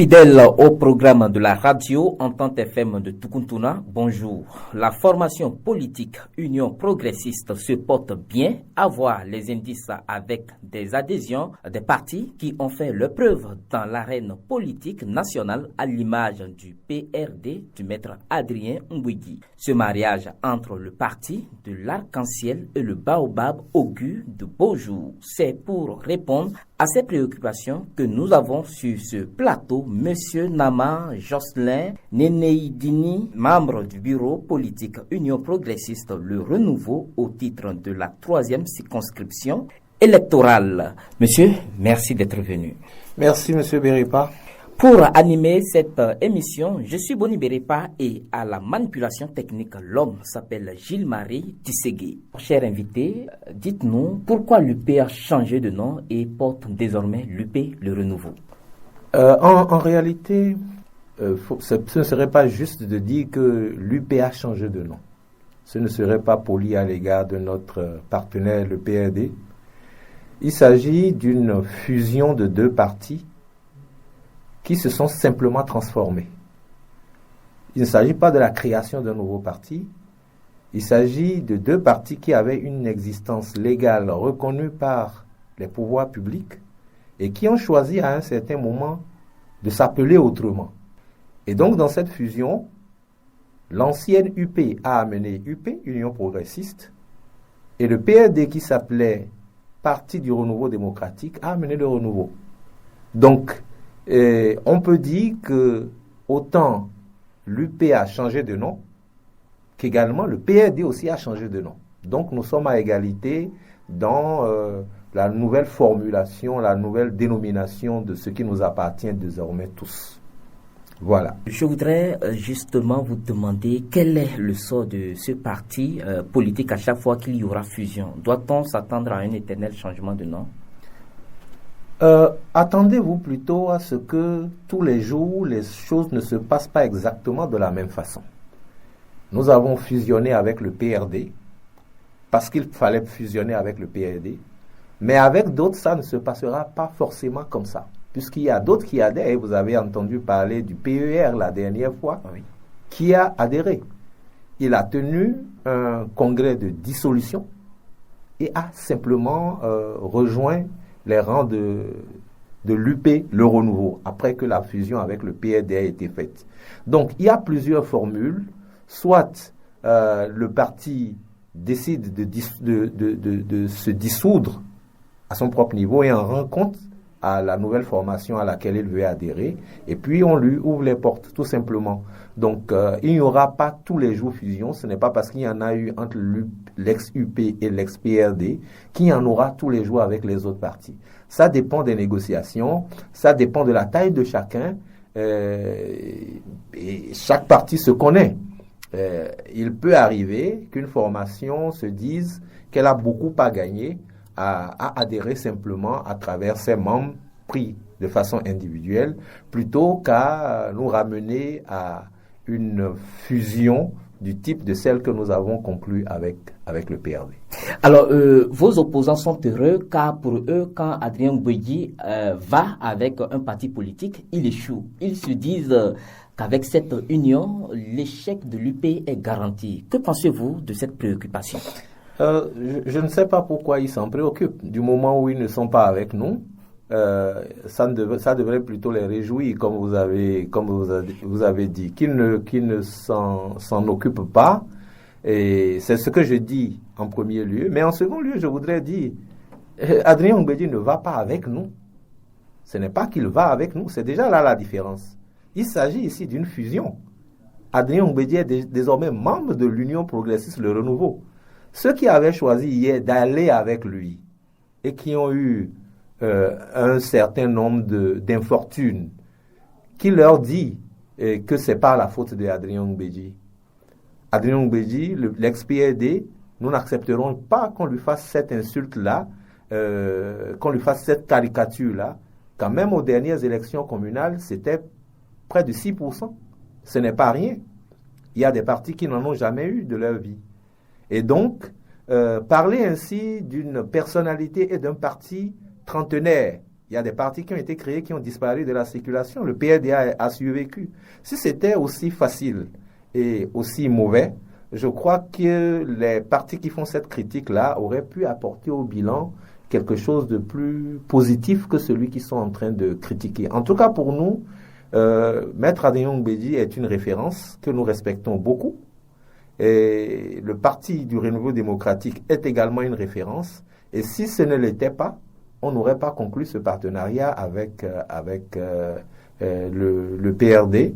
Fidèle au programme de la radio Entente FM de Tukuntuna, bonjour. La formation politique Union progressiste se porte bien à voir les indices avec des adhésions des partis qui ont fait leur preuve dans l'arène politique nationale à l'image du PRD du maître Adrien Mbouigui. Ce mariage entre le parti de l'Arc-en-Ciel et le Baobab augure de beaux jours. C'est pour répondre à ces préoccupations que nous avons sur ce plateau Monsieur Nama Jocelyn Nénéidini, membre du bureau politique Union progressiste Le Renouveau au titre de la 3e circonscription électorale. Monsieur, merci d'être venu. Merci Monsieur Béripa. Pour animer cette émission, je suis Boni Béripa et à la manipulation technique, l'homme s'appelle Gilles-Marie Tisségué. Cher invité, dites-nous pourquoi l'UP a changé de nom et porte désormais l'UP Le Renouveau. En réalité, ce ne serait pas juste de dire que l'UP a changé de nom. Ce ne serait pas poli à l'égard de notre partenaire, le PRD. Il s'agit d'une fusion de deux partis qui se sont simplement transformés. Il ne s'agit pas de la création d'un nouveau parti. Il s'agit de deux partis qui avaient une existence légale reconnue par les pouvoirs publics et qui ont choisi à un certain moment de s'appeler autrement. Et donc, dans cette fusion, l'ancienne UP a amené UP, Union progressiste, et le PRD qui s'appelait Parti du renouveau démocratique a amené le renouveau. Donc, on peut dire que autant l'UP a changé de nom, qu'également le PRD aussi a changé de nom. Donc nous sommes à égalité dans la nouvelle formulation, la nouvelle dénomination de ce qui nous appartient désormais tous. Voilà. Je voudrais justement vous demander quel est le sort de ce parti politique à chaque fois qu'il y aura fusion. Doit-on s'attendre à un éternel changement de nom ? Attendez-vous plutôt à ce que tous les jours, les choses ne se passent pas exactement de la même façon. Nous avons fusionné avec le PRD, parce qu'il fallait fusionner avec le PRD, mais avec d'autres, ça ne se passera pas forcément comme ça, puisqu'il y a d'autres qui adhèrent, et vous avez entendu parler du PER la dernière fois, oui, qui a adhéré. Il a tenu un congrès de dissolution et a simplement rejoint les rangs de l'UP, le renouveau, après que la fusion avec le PRD a été faite. Donc, il y a plusieurs formules. Soit le parti décide de se dissoudre à son propre niveau et en rend compte à la nouvelle formation à laquelle il veut adhérer, et puis on lui ouvre les portes, tout simplement. Donc, il n'y aura pas tous les jours fusion. Ce n'est pas parce qu'il y en a eu entre l'ex-UP et l'ex-PRD qu'il y en aura tous les jours avec les autres partis. Ça dépend des négociations, ça dépend de la taille de chacun, et chaque parti se connaît. Il peut arriver qu'une formation se dise qu'elle a beaucoup à gagner à adhérer simplement à travers ses membres pris de façon individuelle, plutôt qu'à nous ramener à une fusion du type de celle que nous avons conclue avec le PRD. Alors, vos opposants sont heureux car pour eux, quand Adrien Mbouigui va avec un parti politique, il échoue. Ils se disent qu'avec cette union, l'échec de l'UP est garanti. Que pensez-vous de cette préoccupation ? Je ne sais pas pourquoi ils s'en préoccupent. Du moment où ils ne sont pas avec nous, ça devrait plutôt les réjouir, comme vous avez dit, qu'ils ne s'en occupent pas. Et c'est ce que je dis en premier lieu. Mais en second lieu, je voudrais dire, Adrien Mbouigui ne va pas avec nous. Ce n'est pas qu'il va avec nous, c'est déjà là la différence. Il s'agit ici d'une fusion. Adrien Mbouigui est désormais membre de l'Union progressiste Le Renouveau. Ceux qui avaient choisi hier d'aller avec lui et qui ont eu un certain nombre d'infortunes, qui leur dit que ce n'est pas la faute d'Adrien Mbouigui. Adrien Mbouigui, l'ex-PRD, nous n'accepterons pas qu'on lui fasse cette insulte-là, qu'on lui fasse cette caricature-là, quand même aux dernières élections communales, c'était près de 6%. Ce n'est pas rien. Il y a des partis qui n'en ont jamais eu de leur vie. Et donc, parler ainsi d'une personnalité et d'un parti trentenaire, Il y a des partis qui ont été créés, qui ont disparu de la circulation. Le PRD a survécu. Si c'était aussi facile et aussi mauvais, je crois que les partis qui font cette critique-là auraient pu apporter au bilan quelque chose de plus positif que celui qu'ils sont en train de critiquer. En tout cas, pour nous, Maître Adrien Mbedi est une référence que nous respectons beaucoup. Et le Parti du Renouveau démocratique est également une référence. Et si ce ne l'était pas, on n'aurait pas conclu ce partenariat avec le PRD.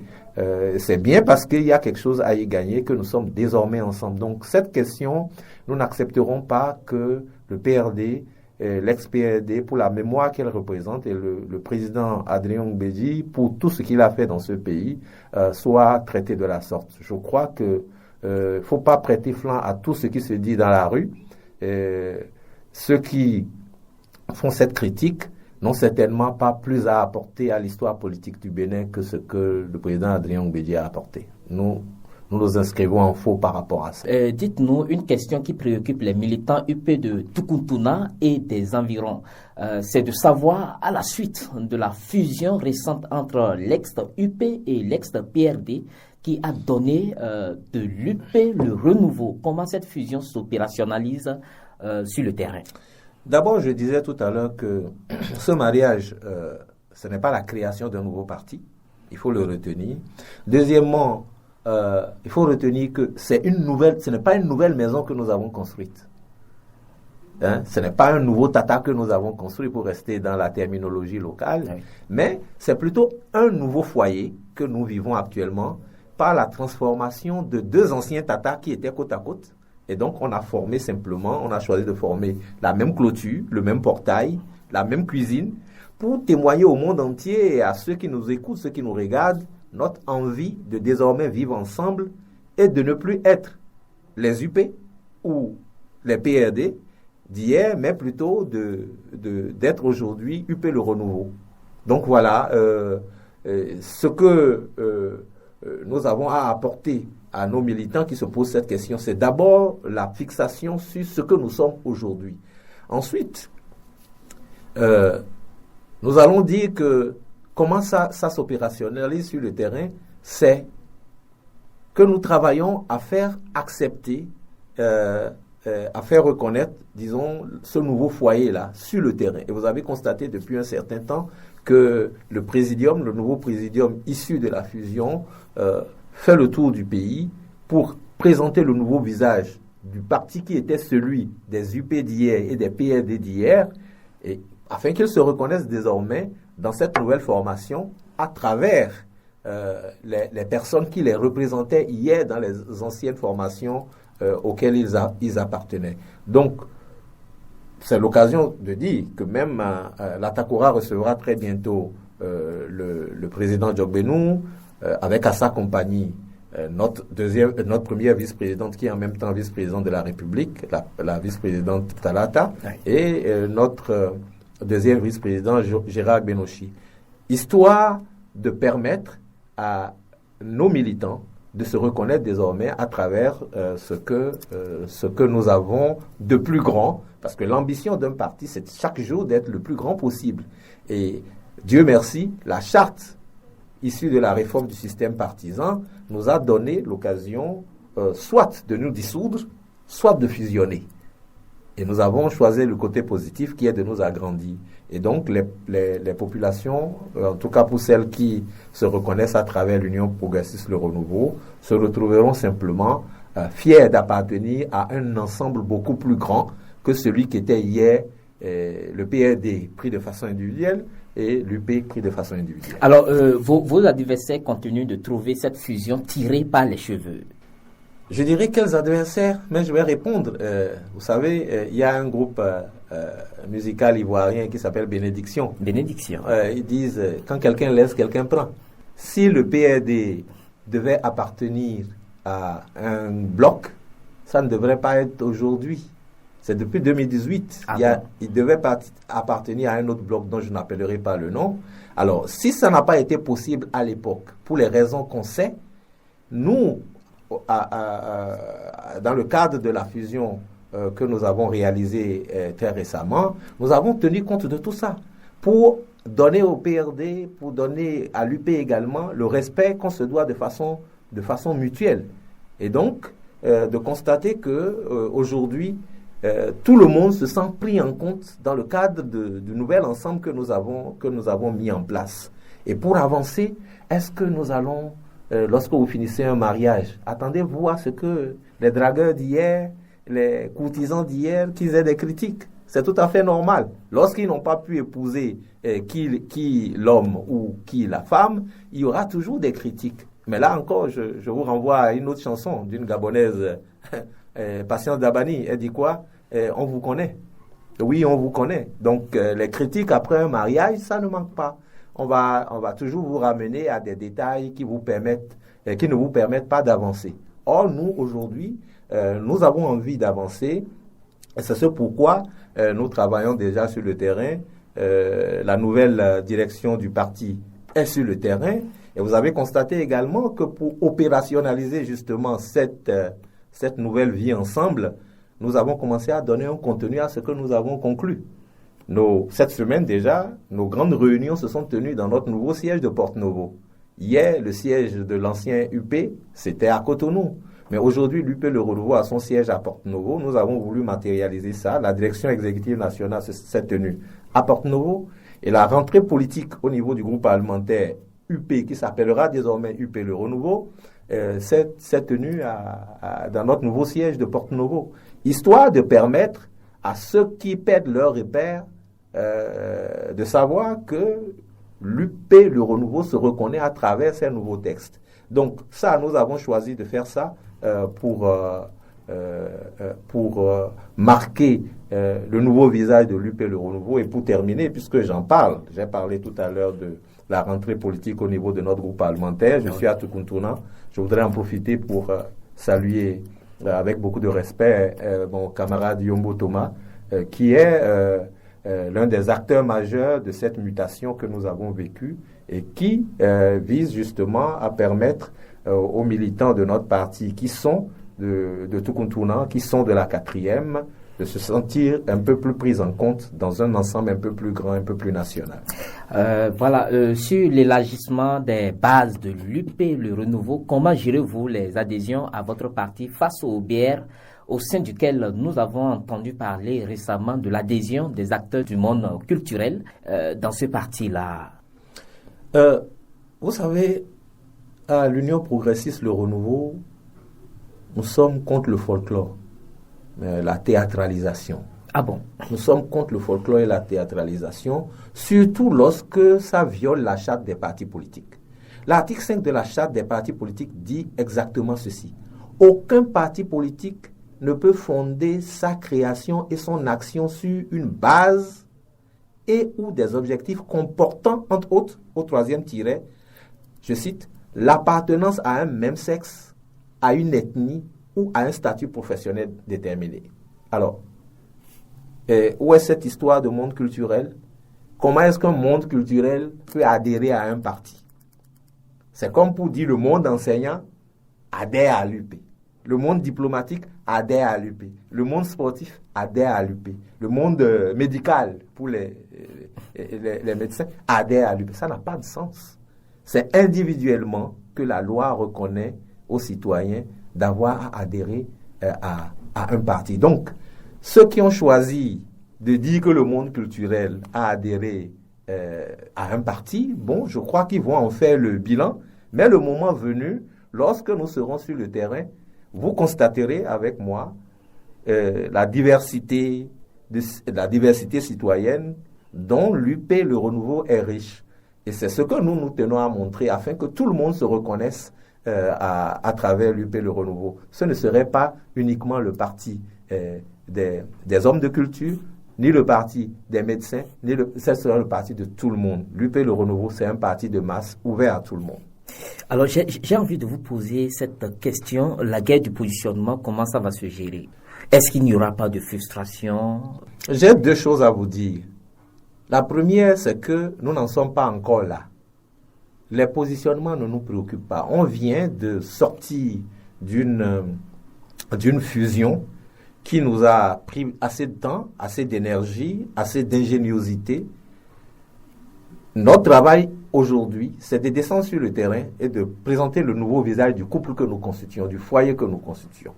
C'est bien parce qu'il y a quelque chose à y gagner que nous sommes désormais ensemble. Donc cette question, nous n'accepterons pas que le PRD, l'ex-PRD, pour la mémoire qu'elle représente, et le président Adrien Mbedi, pour tout ce qu'il a fait dans ce pays, soit traité de la sorte. Je crois que faut pas prêter flanc à tout ce qui se dit dans la rue. Ceux qui font cette critique n'ont certainement pas plus à apporter à l'histoire politique du Bénin que ce que le président Adrien Mbedi a apporté. Nous nous inscrivons en faux par rapport à ça. Dites-nous une question qui préoccupe les militants UP de Tukuntuna et des environs. C'est de savoir, à la suite de la fusion récente entre l'ex-UP et l'ex-PRD, qui a donné de l'UP le renouveau, comment cette fusion s'opérationnalise sur le terrain? D'abord, je disais tout à l'heure que ce mariage, ce n'est pas la création d'un nouveau parti. Il faut le retenir. Deuxièmement, il faut retenir que ce n'est pas une nouvelle maison que nous avons construite. Ce n'est pas un nouveau tata que nous avons construit, pour rester dans la terminologie locale, oui. Mais c'est plutôt un nouveau foyer que nous vivons actuellement par la transformation de deux anciens tatas qui étaient côte à côte. Et donc, on a choisi de former la même clôture, le même portail, la même cuisine, pour témoigner au monde entier et à ceux qui nous écoutent, ceux qui nous regardent, notre envie de désormais vivre ensemble et de ne plus être les UP ou les PRD d'hier, mais plutôt d'être aujourd'hui UP le renouveau. Donc voilà, ce que nous avons à apporter à nos militants qui se posent cette question, c'est d'abord la fixation sur ce que nous sommes aujourd'hui. Ensuite, nous allons dire que comment ça s'opérationnalise sur le terrain, c'est que nous travaillons à faire accepter, à faire reconnaître, disons, ce nouveau foyer-là sur le terrain. Et vous avez constaté depuis un certain temps que le nouveau présidium issu de la fusion, fait le tour du pays pour présenter le nouveau visage du parti qui était celui des UP d'hier et des PRD d'hier, et afin qu'ils se reconnaissent désormais dans cette nouvelle formation à travers les personnes qui les représentaient hier dans les anciennes formations auxquelles ils appartenaient. Donc, c'est l'occasion de dire que même l'Atakora recevra très bientôt le président Djokbenou, avec à sa compagnie notre première vice-présidente qui est en même temps vice-présidente de la République, la vice-présidente Talata, et notre deuxième vice-président Gérard Benochi, histoire de permettre à nos militants de se reconnaître désormais à travers ce que nous avons de plus grand, parce que l'ambition d'un parti, c'est chaque jour d'être le plus grand possible. Et Dieu merci, la charte issue de la réforme du système partisan nous a donné l'occasion soit de nous dissoudre, soit de fusionner. Et nous avons choisi le côté positif qui est de nous agrandir. Et donc les populations, en tout cas pour celles qui se reconnaissent à travers l'Union progressiste Le Renouveau, se retrouveront simplement fiers d'appartenir à un ensemble beaucoup plus grand que celui qui était hier le PRD pris de façon individuelle et l'UP pris de façon individuelle. Alors, vos adversaires continuent de trouver cette fusion tirée par les cheveux. Je dirais quels adversaires, mais je vais répondre. Vous savez, il y a un groupe musical ivoirien qui s'appelle Bénédiction. Bénédiction. Ils disent, quand quelqu'un laisse, quelqu'un prend. Si le PRD devait appartenir à un bloc, ça ne devrait pas être aujourd'hui. C'est depuis 2018. Il devait appartenir à un autre bloc dont je n'appellerai pas le nom. Alors, si ça n'a pas été possible à l'époque, pour les raisons qu'on sait, nous, dans le cadre de la fusion que nous avons réalisée très récemment, nous avons tenu compte de tout ça. pour donner au PRD, pour donner à l'UP également le respect qu'on se doit de façon mutuelle. Et donc, de constater que aujourd'hui, tout le monde se sent pris en compte dans le cadre du nouvel ensemble que nous avons mis en place. Et pour avancer, est-ce que nous allons, lorsque vous finissez un mariage, attendez-vous à ce que les dragueurs d'hier, les courtisans d'hier, qu'ils aient des critiques? C'est tout à fait normal. Lorsqu'ils n'ont pas pu épouser qui l'homme ou qui la femme, il y aura toujours des critiques. Mais là encore, je vous renvoie à une autre chanson d'une Gabonaise, Patience Dabani. Elle dit quoi? On vous connaît. Oui, on vous connaît. Donc, les critiques après un mariage, ça ne manque pas. On va toujours vous ramener à des détails qui ne vous permettent pas d'avancer. Or, nous, aujourd'hui, nous avons envie d'avancer. Et c'est ce pourquoi nous travaillons déjà sur le terrain. La nouvelle direction du parti est sur le terrain. Et vous avez constaté également que pour opérationnaliser justement cette nouvelle vie ensemble, nous avons commencé à donner un contenu à ce que nous avons conclu. Cette semaine déjà, nos grandes réunions se sont tenues dans notre nouveau siège de Porte-Novo. Hier, le siège de l'ancien UP, c'était à Cotonou. Mais aujourd'hui, l'UP Le Renouveau a son siège à Porte-Novo. Nous avons voulu matérialiser ça. La direction exécutive nationale s'est tenue à Porte-Novo. Et la rentrée politique au niveau du groupe parlementaire UP, qui s'appellera désormais UP Le Renouveau, s'est tenue dans notre nouveau siège de Porte-Novo. Histoire de permettre à ceux qui perdent leur repère de savoir que l'UP Le Renouveau se reconnaît à travers ces nouveaux textes. Donc ça, nous avons choisi de faire ça pour marquer le nouveau visage de l'UP Le Renouveau. Et pour terminer, puisque j'en parle, j'ai parlé tout à l'heure de la rentrée politique au niveau de notre groupe parlementaire. Je suis à Tukuntuna. Je voudrais en profiter pour saluer avec beaucoup de respect mon camarade Yombo Thomas, qui est l'un des acteurs majeurs de cette mutation que nous avons vécue et qui vise justement à permettre aux militants de notre parti qui sont de Tukuntuna, qui sont de la 4e, de se sentir un peu plus pris en compte dans un ensemble un peu plus grand, un peu plus national. Sur l'élargissement des bases de l'UP, le renouveau, comment gérez-vous les adhésions à votre parti face au BR, au sein duquel nous avons entendu parler récemment de l'adhésion des acteurs du monde culturel dans ce parti-là? Vous savez, à l'Union progressiste Le Renouveau, nous sommes contre le folklore, la théâtralisation. Ah bon? Nous sommes contre le folklore et la théâtralisation, surtout lorsque ça viole la charte des partis politiques. L'article 5 de la charte des partis politiques dit exactement ceci. Aucun parti politique ne peut fonder sa création et son action sur une base et ou des objectifs comportant, entre autres, au 3e tiret, je cite, l'appartenance à un même sexe, à une ethnie ou à un statut professionnel déterminé. Alors, où est cette histoire de monde culturel? Comment est-ce qu'un monde culturel peut adhérer à un parti? C'est comme pour dire le monde enseignant adhère à l'UP. Le monde diplomatique adhère à l'UP. Le monde sportif adhère à l'UP. Le monde médical pour les médecins adhère à l'UP. Ça n'a pas de sens. C'est individuellement que la loi reconnaît aux citoyens d'avoir à adhérer à un parti. Donc, ceux qui ont choisi de dire que le monde culturel a adhéré à un parti, bon, je crois qu'ils vont en faire le bilan. Mais le moment venu, lorsque nous serons sur le terrain, vous constaterez avec moi la diversité citoyenne dont l'UP Le Renouveau est riche. Et c'est ce que nous tenons à montrer afin que tout le monde se reconnaisse à travers l'UP Le Renouveau. Ce ne serait pas uniquement le parti des hommes de culture, ni le parti des médecins, ce serait le parti de tout le monde. L'UP Le Renouveau, c'est un parti de masse ouvert à tout le monde. Alors, j'ai envie de vous poser cette question, la guerre du positionnement, comment ça va se gérer? Est-ce qu'il n'y aura pas de frustration? J'ai 2 choses à vous dire. La première, c'est que nous n'en sommes pas encore là. Les positionnements ne nous préoccupent pas. On vient de sortir d'une fusion qui nous a pris assez de temps, assez d'énergie, assez d'ingéniosité. Notre travail aujourd'hui, c'est de descendre sur le terrain et de présenter le nouveau visage du couple que nous constituons, du foyer que nous constituons,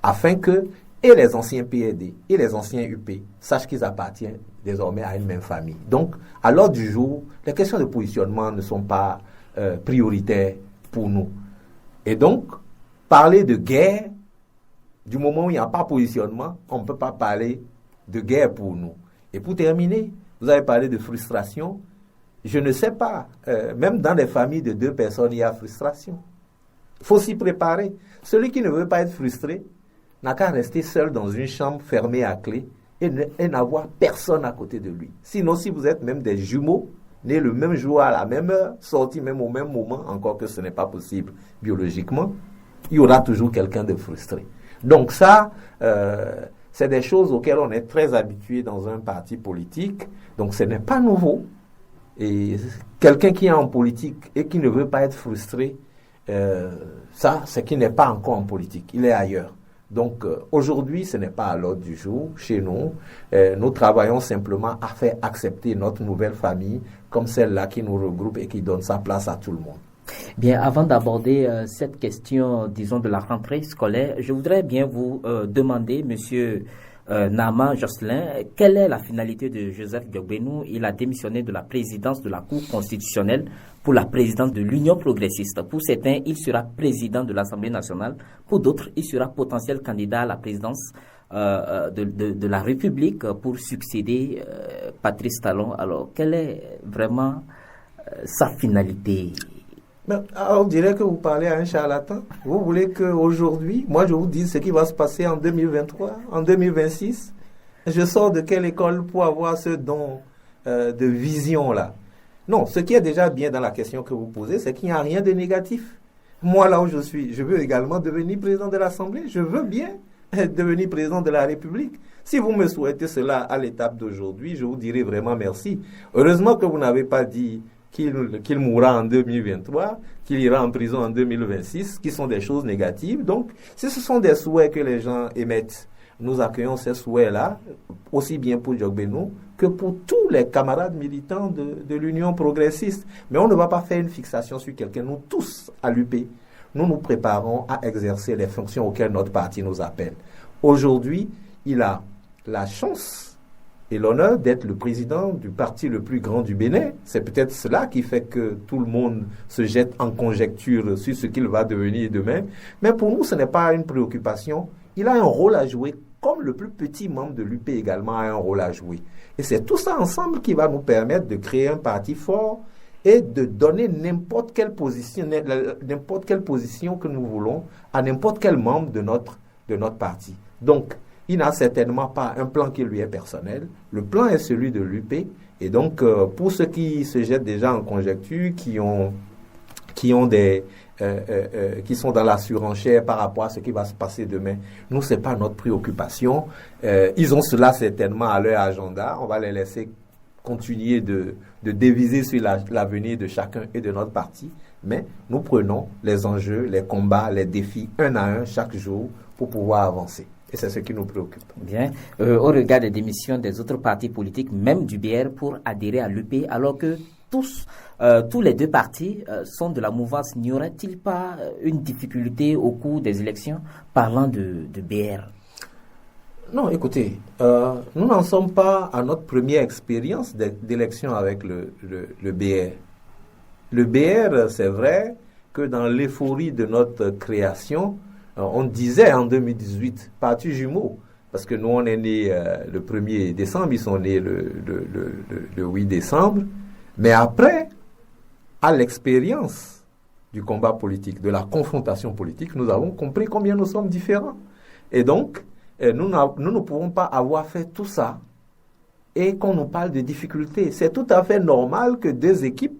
afin que et les anciens PRD et les anciens UP sachent qu'ils appartiennent désormais à une même famille. Donc, à l'ordre du jour, les questions de positionnement ne sont pas prioritaires pour nous. Et donc, parler de guerre, du moment où il n'y a pas de positionnement, on ne peut pas parler de guerre pour nous. Et pour terminer, vous avez parlé de frustration. Je ne sais pas, même dans les familles de 2 personnes, il y a frustration. Il faut s'y préparer. Celui qui ne veut pas être frustré n'a qu'à rester seul dans une chambre fermée à clé et n'avoir personne à côté de lui. Sinon, si vous êtes même des jumeaux, nés le même jour à la même heure, sortis même au même moment, encore que ce n'est pas possible biologiquement, il y aura toujours quelqu'un de frustré. Donc ça, c'est des choses auxquelles on est très habitué dans un parti politique. Donc ce n'est pas nouveau. Et quelqu'un qui est en politique et qui ne veut pas être frustré, ça, c'est qu'il n'est pas encore en politique. Il est ailleurs. Donc aujourd'hui, ce n'est pas à l'ordre du jour chez nous. Nous travaillons simplement à faire accepter notre nouvelle famille comme celle-là qui nous regroupe et qui donne sa place à tout le monde. Bien, avant d'aborder cette question, disons, de la rentrée scolaire, je voudrais bien vous demander, monsieur Nama Jocelyn, quelle est la finalité de Joseph Diogbenou? Il a démissionné de la présidence de la Cour constitutionnelle pour la présidence de l'Union progressiste. Pour certains, il sera président de l'Assemblée nationale. Pour d'autres, il sera potentiel candidat à la présidence de la République pour succéder Patrice Talon. Alors, quelle est vraiment sa finalité? On dirait que vous parlez à un charlatan. Vous voulez qu'aujourd'hui, moi je vous dise ce qui va se passer en 2023, en 2026. Je sors de quelle école pour avoir ce don de vision-là? Non, ce qui est déjà bien dans la question que vous posez, c'est qu'il n'y a rien de négatif. Moi, là où je suis, je veux également devenir président de l'Assemblée. Je veux bien devenir président de la République. Si vous me souhaitez cela à l'étape d'aujourd'hui, je vous dirai vraiment merci. Heureusement que vous n'avez pas dit qu'il mourra en 2023, qu'il ira en prison en 2026, qui sont des choses négatives. Donc, si ce sont des souhaits que les gens émettent, nous accueillons ces souhaits-là, aussi bien pour Diogbenou que pour tous les camarades militants de l'Union progressiste. Mais on ne va pas faire une fixation sur quelqu'un. Nous tous, à l'UP, nous nous préparons à exercer les fonctions auxquelles notre parti nous appelle. Aujourd'hui, il a la chance et l'honneur d'être le président du parti le plus grand du Bénin. C'est peut-être cela qui fait que tout le monde se jette en conjecture sur ce qu'il va devenir demain. Mais pour nous, ce n'est pas une préoccupation. Il a un rôle à jouer, comme le plus petit membre de l'UP également a un rôle à jouer. Et c'est tout ça ensemble qui va nous permettre de créer un parti fort et de donner n'importe quelle position que nous voulons à n'importe quel membre de notre parti. Donc, il n'a certainement pas un plan qui lui est personnel. Le plan est celui de l'UP. Et donc, pour ceux qui se jettent déjà en conjecture, qui sont dans la surenchère par rapport à ce qui va se passer demain, nous, c'est pas notre préoccupation. Ils ont cela certainement à leur agenda. On va les laisser continuer de déviser sur l'avenir de chacun et de notre parti. Mais nous prenons les enjeux, les combats, les défis un à un chaque jour pour pouvoir avancer. Et c'est ce qui nous préoccupe. Bien. Au regard des démissions des autres partis politiques, même du BR, pour adhérer à l'UP, alors que tous les deux partis sont de la mouvance, n'y aurait-il pas une difficulté au cours des élections parlant de BR? Non, écoutez, nous n'en sommes pas à notre première expérience d'élection avec le BR. Le BR, c'est vrai que dans l'euphorie de notre création, on disait en 2018, parti jumeau, parce que nous, on est nés le 1er décembre, ils sont nés le 8 décembre. Mais après, à l'expérience du combat politique, de la confrontation politique, nous avons compris combien nous sommes différents. Et donc, nous ne pouvons pas avoir fait tout ça et qu'on nous parle de difficultés. C'est tout à fait normal que deux équipes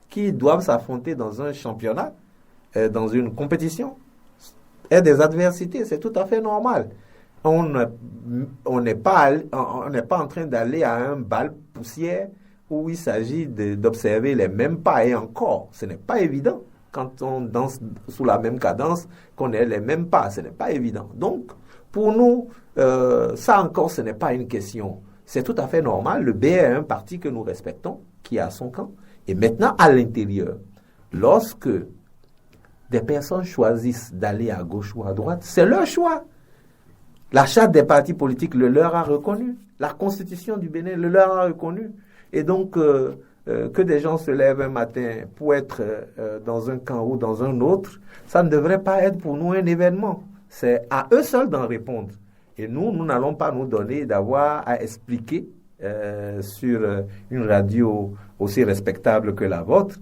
qui doivent s'affronter dans un championnat, dans une compétition, aient des adversités. C'est tout à fait normal. On n'est pas en train d'aller à un bal poussière où il s'agit d'observer les mêmes pas. Et encore, ce n'est pas évident quand on danse sous la même cadence qu'on ait les mêmes pas. Ce n'est pas évident. Donc, pour nous, ça encore, ce n'est pas une question. C'est tout à fait normal. Le BR est un parti que nous respectons, qui est à son camp. Et maintenant, à l'intérieur, lorsque des personnes choisissent d'aller à gauche ou à droite, c'est leur choix. La charte des partis politiques le leur a reconnu. La constitution du Bénin le leur a reconnu. Et donc, que des gens se lèvent un matin pour être dans un camp ou dans un autre, ça ne devrait pas être pour nous un événement. C'est à eux seuls d'en répondre. Et nous n'allons pas nous donner d'avoir à expliquer sur une radio aussi respectable que la vôtre,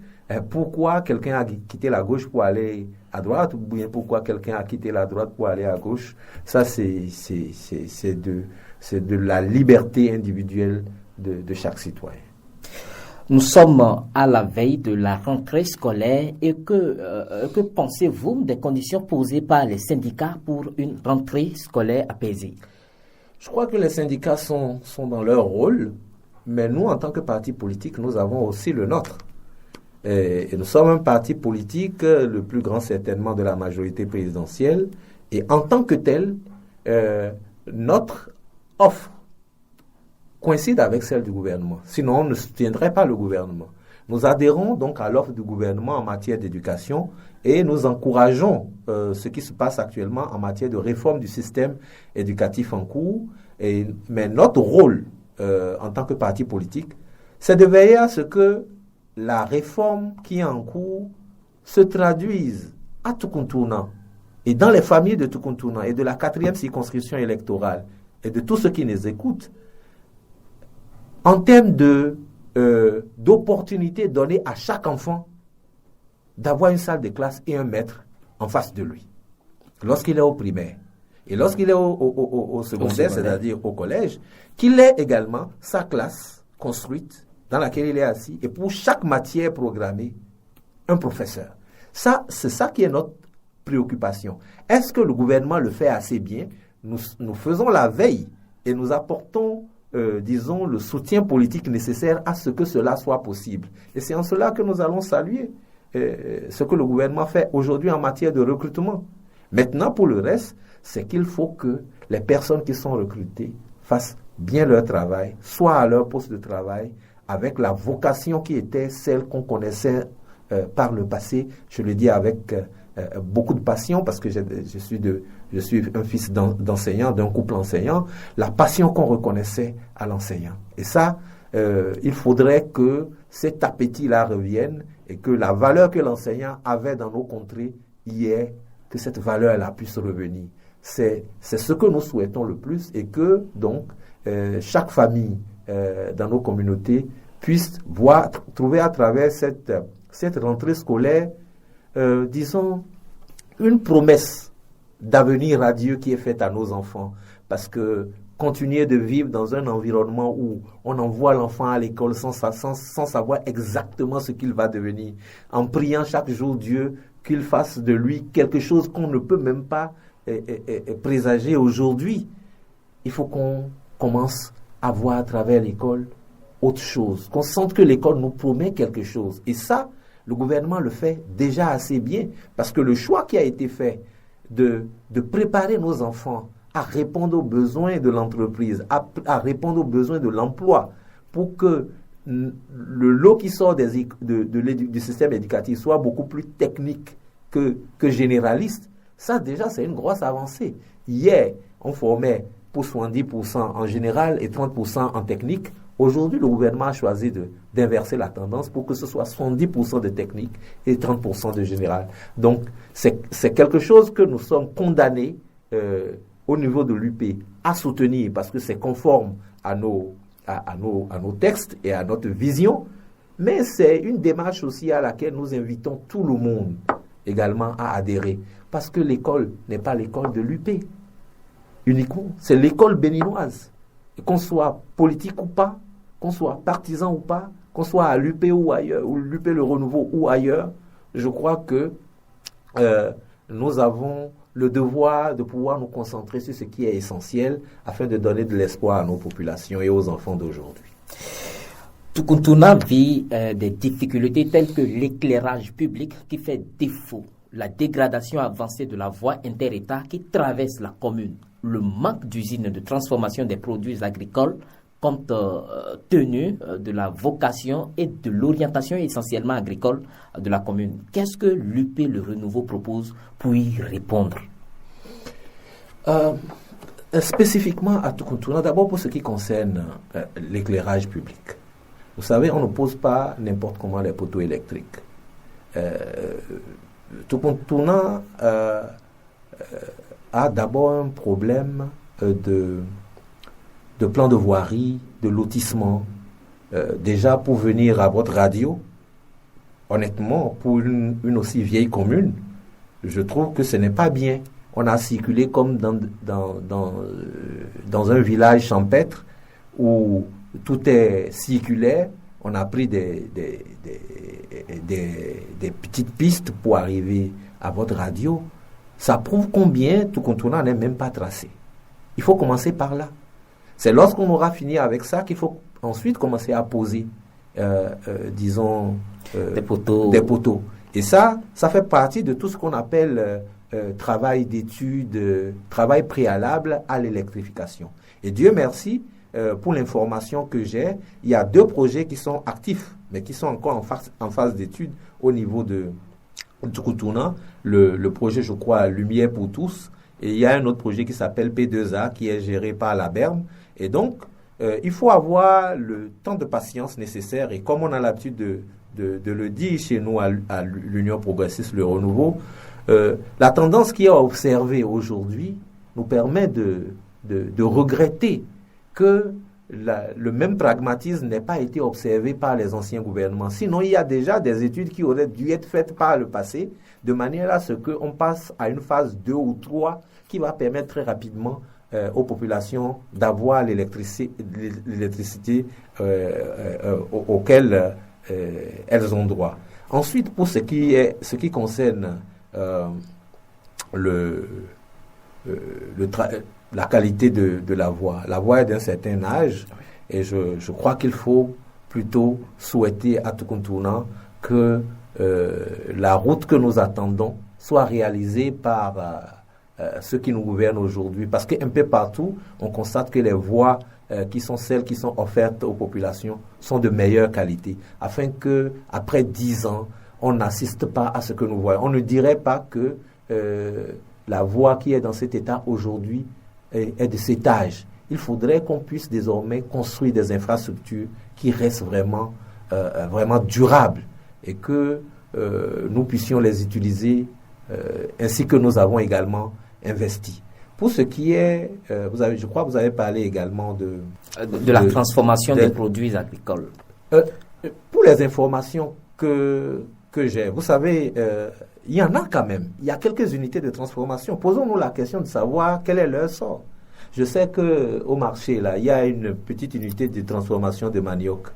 pourquoi quelqu'un a quitté la gauche pour aller à droite, ou bien pourquoi quelqu'un a quitté la droite pour aller à gauche. Ça, c'est de la liberté individuelle de chaque citoyen. Nous sommes à la veille de la rentrée scolaire et que pensez-vous des conditions posées par les syndicats pour une rentrée scolaire apaisée? Je crois que les syndicats sont dans leur rôle, mais nous, en tant que parti politique, nous avons aussi le nôtre. Et nous sommes un parti politique, le plus grand certainement de la majorité présidentielle, et en tant que tel, notre offre coïncide avec celle du gouvernement. Sinon, on ne soutiendrait pas le gouvernement. Nous adhérons donc à l'offre du gouvernement en matière d'éducation et nous encourageons ce qui se passe actuellement en matière de réforme du système éducatif en cours. Mais notre rôle en tant que parti politique, c'est de veiller à ce que la réforme qui est en cours se traduise à Tukuntuna et dans les familles de Tukuntuna et de la 4e circonscription électorale et de tous ceux qui nous écoutent, en termes d'opportunités données à chaque enfant d'avoir une salle de classe et un maître en face de lui, lorsqu'il est au primaire. Et lorsqu'il est au secondaire, c'est-à-dire au collège, qu'il ait également sa classe construite dans laquelle il est assis, et pour chaque matière programmée, un professeur. Ça, c'est ça qui est notre préoccupation. Est-ce que le gouvernement le fait assez bien? Nous faisons la veille et nous apportons disons, le soutien politique nécessaire à ce que cela soit possible. Et c'est en cela que nous allons saluer ce que le gouvernement fait aujourd'hui en matière de recrutement. Maintenant, pour le reste, c'est qu'il faut que les personnes qui sont recrutées fassent bien leur travail, soient à leur poste de travail, avec la vocation qui était celle qu'on connaissait par le passé. Je le dis avec beaucoup de passion parce que je suis un fils d'enseignant, d'un couple enseignant, la passion qu'on reconnaissait à l'enseignant. Et ça, il faudrait que cet appétit-là revienne et que la valeur que l'enseignant avait dans nos contrées hier, que cette valeur-là puisse revenir. C'est ce que nous souhaitons le plus et que donc chaque famille dans nos communautés puisse trouver à travers cette rentrée scolaire, disons, une promesse d'avenir radieux qui est faite à nos enfants. Parce que continuer de vivre dans un environnement où on envoie l'enfant à l'école sans savoir exactement ce qu'il va devenir, en priant chaque jour Dieu qu'il fasse de lui quelque chose qu'on ne peut même pas présager aujourd'hui, il faut qu'on commence à voir à travers l'école autre chose, qu'on sente que l'école nous promet quelque chose. Et ça, le gouvernement le fait déjà assez bien, parce que le choix qui a été fait de préparer nos enfants à répondre aux besoins de l'entreprise, à répondre aux besoins de l'emploi, pour que le lot qui sort du système éducatif soit beaucoup plus technique que généraliste, ça déjà c'est une grosse avancée. Hier, on formait pour 70% en général et 30% en technique. Aujourd'hui, le gouvernement a choisi d'inverser la tendance pour que ce soit 70% de technique et 30% de général. Donc, c'est quelque chose que nous sommes condamnés au niveau de l'UP à soutenir parce que c'est conforme à nos textes et à notre vision, mais c'est une démarche aussi à laquelle nous invitons tout le monde également à adhérer parce que l'école n'est pas l'école de l'UP uniquement, c'est l'école béninoise. Et qu'on soit politique ou pas, qu'on soit partisan ou pas, qu'on soit à l'UP ou ailleurs, ou l'UP le renouveau ou ailleurs, je crois que nous avons le devoir de pouvoir nous concentrer sur ce qui est essentiel afin de donner de l'espoir à nos populations et aux enfants d'aujourd'hui. Tukuntuna vit des difficultés telles que l'éclairage public qui fait défaut, la dégradation avancée de la voie inter-État qui traverse la commune, le manque d'usines de transformation des produits agricoles compte tenu de la vocation et de l'orientation essentiellement agricole de la commune. Qu'est-ce que l'UP Le Renouveau propose pour y répondre? Spécifiquement à Tukuntuna, d'abord pour ce qui concerne l'éclairage public. Vous savez, on ne pose pas n'importe comment les poteaux électriques. Tukuntuna a d'abord un problème de plan de voirie, de lotissement. Déjà, pour venir à votre radio, honnêtement, pour une aussi vieille commune, je trouve que ce n'est pas bien. On a circulé comme dans un village champêtre où tout est circulaire. On a pris des petites pistes pour arriver à votre radio. Ça prouve combien Tukuntuna n'est même pas tracé. Il faut commencer par là. C'est lorsqu'on aura fini avec ça qu'il faut ensuite commencer à poser, disons, des poteaux. Et ça fait partie de tout ce qu'on appelle travail d'étude, travail préalable à l'électrification. Et Dieu merci, pour l'information que j'ai, il y a 2 projets qui sont actifs, mais qui sont encore en phase d'étude au niveau de Tukuntuna. Le projet, je crois, Lumière pour tous. Et il y a un autre projet qui s'appelle P2A, qui est géré par la BERM. Et donc, il faut avoir le temps de patience nécessaire. Et comme on a l'habitude de le dire chez nous à l'Union progressiste Le Renouveau, la tendance qui est observée aujourd'hui nous permet de regretter que le même pragmatisme n'ait pas été observé par les anciens gouvernements. Sinon, il y a déjà des études qui auraient dû être faites par le passé, de manière à ce qu'on passe à une phase 2 ou 3 qui va permettre très rapidement aux populations d'avoir l'électricité auquel elles ont droit. Ensuite, pour ce qui concerne la qualité de la voie. La voie est d'un certain âge et je crois qu'il faut plutôt souhaiter à Tukuntuna que la route que nous attendons soit réalisée par ceux qui nous gouvernent aujourd'hui. Parce qu'un peu partout, on constate que les voies qui sont celles qui sont offertes aux populations sont de meilleure qualité. Afin que, après 10 ans, on n'assiste pas à ce que nous voyons. On ne dirait pas que la voie qui est dans cet état aujourd'hui est de cet âge. Il faudrait qu'on puisse désormais construire des infrastructures qui restent vraiment durables et que nous puissions les utiliser ainsi que nous avons également investi. Pour ce qui est, je crois que vous avez parlé également de la transformation des produits agricoles. Pour les informations que j'ai, vous savez, il y en a quand même. Il y a quelques unités de transformation. Posons-nous la question de savoir quel est leur sort. Je sais qu'au marché, là, il y a une petite unité de transformation de manioc.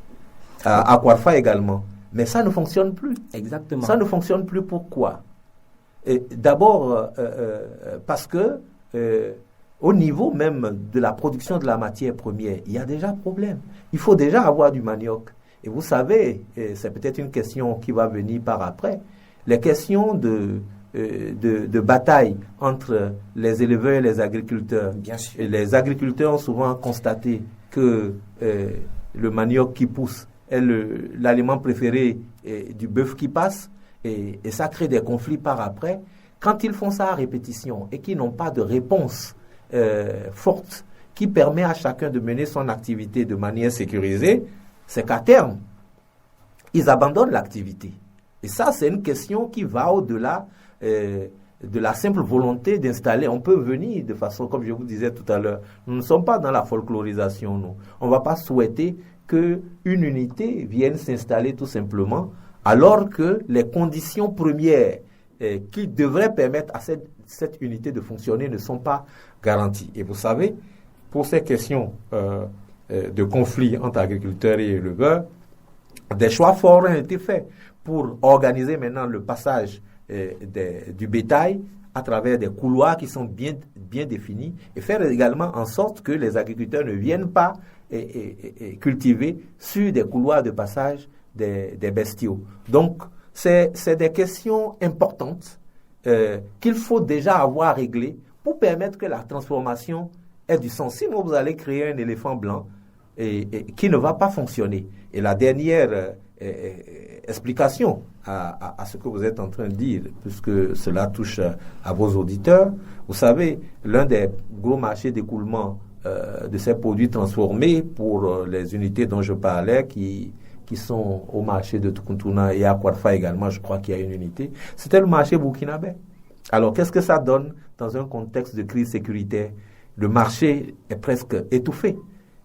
À Kwarfa également. Mais ça ne fonctionne plus. Exactement. Ça ne fonctionne plus. Pourquoi? D'abord, parce que au niveau même de la production de la matière première, il y a déjà problème. Il faut déjà avoir du manioc. Et vous savez, c'est peut-être une question qui va venir par après, les questions de bataille entre les éleveurs et les agriculteurs. Bien sûr. Et les agriculteurs ont souvent constaté que le manioc qui pousse est l'aliment préféré du bœuf qui passe, et ça crée des conflits par après. Quand ils font ça à répétition et qu'ils n'ont pas de réponse forte qui permet à chacun de mener son activité de manière sécurisée, c'est qu'à terme, ils abandonnent l'activité. Et ça, c'est une question qui va au-delà de la simple volonté d'installer. On peut venir de façon, comme je vous disais tout à l'heure, nous ne sommes pas dans la folklorisation, nous. On ne va pas souhaiter qu'une unité vienne s'installer tout simplement, alors que les conditions premières qui devraient permettre à cette unité de fonctionner ne sont pas garanties. Et vous savez, pour ces questions de conflit entre agriculteurs et éleveurs, des choix forts ont été faits pour organiser maintenant le passage du bétail à travers des couloirs qui sont bien définis et faire également en sorte que les agriculteurs ne viennent pas cultiver sur des couloirs de passage des bestiaux. Donc, c'est des questions importantes qu'il faut déjà avoir réglées pour permettre que la transformation ait du sens. Sinon, vous allez créer un éléphant blanc et qui ne va pas fonctionner. Et la dernière explication à ce que vous êtes en train de dire, puisque cela touche à vos auditeurs, vous savez, l'un des gros marchés d'écoulement de ces produits transformés pour les unités dont je parlais, qui sont au marché de Tukuntuna et à Kwarfa également, je crois qu'il y a une unité, c'était le marché burkinabé. Alors, qu'est-ce que ça donne dans un contexte de crise sécuritaire? Le marché est presque étouffé.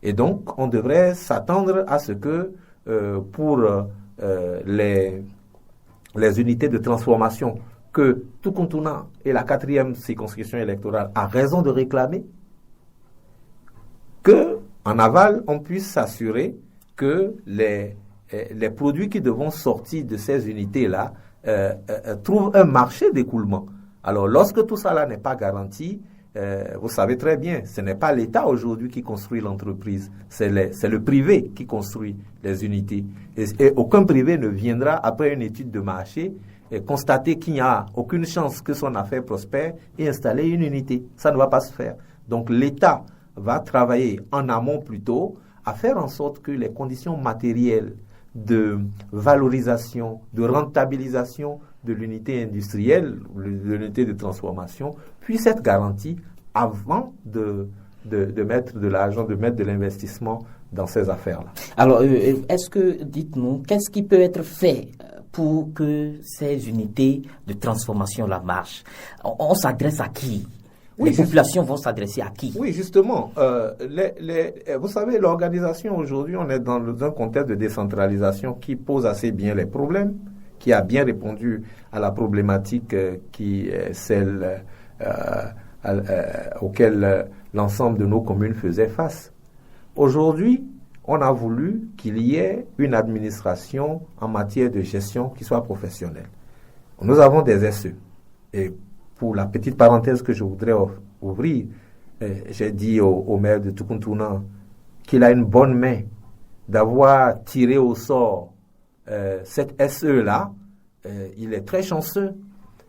Et donc, on devrait s'attendre à ce que pour les unités de transformation que Tukuntuna et la 4e circonscription électorale a raison de réclamer, qu'en aval, on puisse s'assurer que les produits qui devront sortir de ces unités-là trouvent un marché d'écoulement. Alors, lorsque tout ça là n'est pas garanti, vous savez très bien, ce n'est pas l'État aujourd'hui qui construit l'entreprise, c'est le privé qui construit les unités. Et aucun privé ne viendra, après une étude de marché, constater qu'il n'y a aucune chance que son affaire prospère et installer une unité. Ça ne va pas se faire. Donc l'État va travailler en amont plutôt à faire en sorte que les conditions matérielles de valorisation, de rentabilisation de l'unité industrielle, de l'unité de transformation, puisse être garantie avant de mettre de l'argent, de mettre de l'investissement dans ces affaires-là. Alors, dites-nous, qu'est-ce qui peut être fait pour que ces unités de transformation-là marchent? On s'adresse à qui? Les populations vont s'adresser à qui? Oui, justement. Vous savez, l'organisation aujourd'hui, on est dans un contexte de décentralisation qui pose assez bien les problèmes, qui a bien répondu à la problématique qui est celle auquel l'ensemble de nos communes faisait face. Aujourd'hui, on a voulu qu'il y ait une administration en matière de gestion qui soit professionnelle. Nous avons des SE. Et pour la petite parenthèse que je voudrais ouvrir, j'ai dit au maire de Tukuntuna qu'il a une bonne main d'avoir tiré au sort cette SE-là. Il est très chanceux.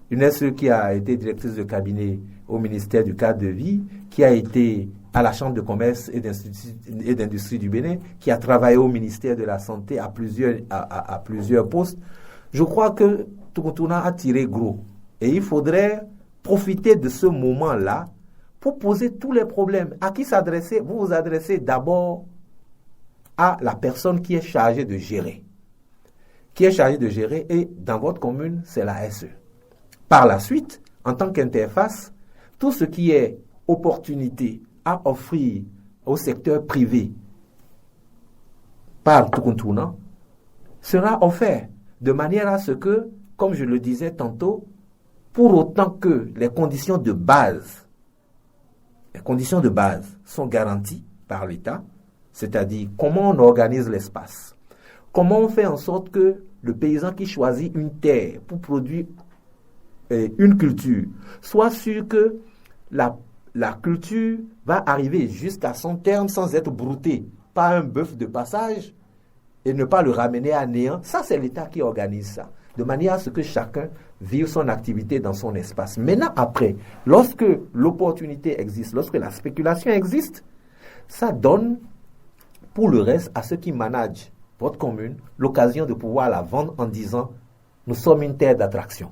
Une SE qui a été directrice de cabinet au ministère du cadre de vie, qui a été à la Chambre de commerce et d'industrie du Bénin, qui a travaillé au ministère de la Santé à plusieurs postes. Je crois que Tukuntuna a tiré gros. Et il faudrait profiter de ce moment-là pour poser tous les problèmes. À qui s'adresser? Vous vous adressez d'abord à la personne qui est chargée de gérer. Et dans votre commune, c'est la SE. Par la suite, en tant qu'interface, tout ce qui est opportunité à offrir au secteur privé par Tukuntuna sera offert de manière à ce que, comme je le disais tantôt, pour autant que les conditions de base sont garanties par l'État, c'est-à-dire comment on organise l'espace, comment on fait en sorte que le paysan qui choisit une terre pour produire une culture soit sûr que la culture va arriver jusqu'à son terme sans être broutée par un bœuf de passage et ne pas le ramener à néant. Ça, c'est l'État qui organise ça, de manière à ce que chacun vive son activité dans son espace. Maintenant, après, lorsque l'opportunité existe, lorsque la spéculation existe, ça donne pour le reste à ceux qui managent votre commune l'occasion de pouvoir la vendre en disant « nous sommes une terre d'attraction ».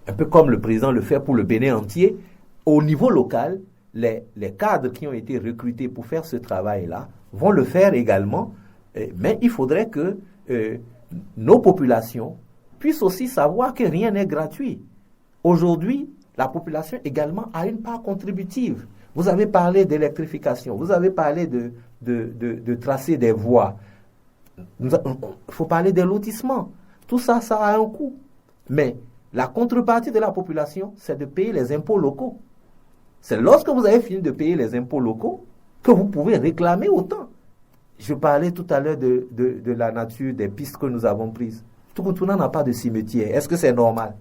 Un peu comme le président le fait pour le Bénin entier, au niveau local, les cadres qui ont été recrutés pour faire ce travail-là vont le faire également, mais il faudrait que nos populations puissent aussi savoir que rien n'est gratuit. Aujourd'hui, la population également a une part contributive. Vous avez parlé d'électrification, vous avez parlé de tracer des voies. Il faut parler des lotissements. Tout ça, ça a un coût. Mais la contrepartie de la population, c'est de payer les impôts locaux. C'est lorsque vous avez fini de payer les impôts locaux que vous pouvez réclamer autant. Je parlais tout à l'heure de la nature des pistes que nous avons prises. Tukuntuna n'a pas de cimetière. Est-ce que c'est normal?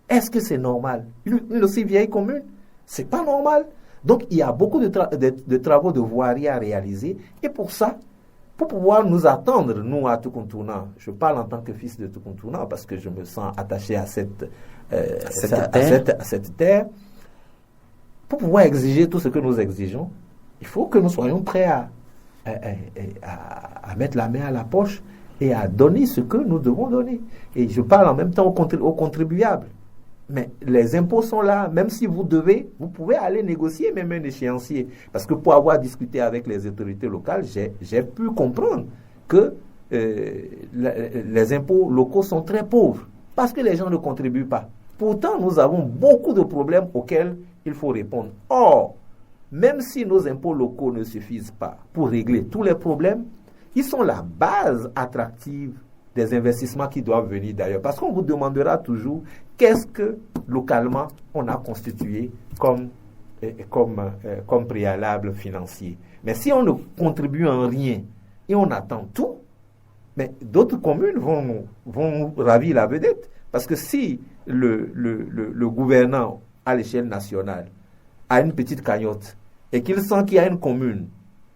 Est-ce que c'est normal? Une aussi vieille commune, c'est pas normal. Donc, il y a beaucoup de travaux de voirie à réaliser. Et pour ça, pour pouvoir nous attendre, nous, à Tukuntuna, je parle en tant que fils de Tukuntuna parce que je me sens attaché à cette terre. Pour pouvoir exiger tout ce que nous exigeons, il faut que nous soyons prêts à mettre la main à la poche et à donner ce que nous devons donner. Et je parle en même temps aux contribuables. Mais les impôts sont là, même si vous pouvez aller négocier même un échéancier. Parce que pour avoir discuté avec les autorités locales, j'ai pu comprendre que les impôts locaux sont très pauvres, parce que les gens ne contribuent pas. Pourtant, nous avons beaucoup de problèmes auxquels il faut répondre. Or, même si nos impôts locaux ne suffisent pas pour régler tous les problèmes, ils sont la base attractive des investissements qui doivent venir d'ailleurs. Parce qu'on vous demandera toujours qu'est-ce que localement on a constitué comme préalable financier. Mais si on ne contribue en rien et on attend tout, mais d'autres communes vont nous ravir la vedette. Parce que si le gouvernant à l'échelle nationale a une petite cagnotte et qu'il sent qu'il y a une commune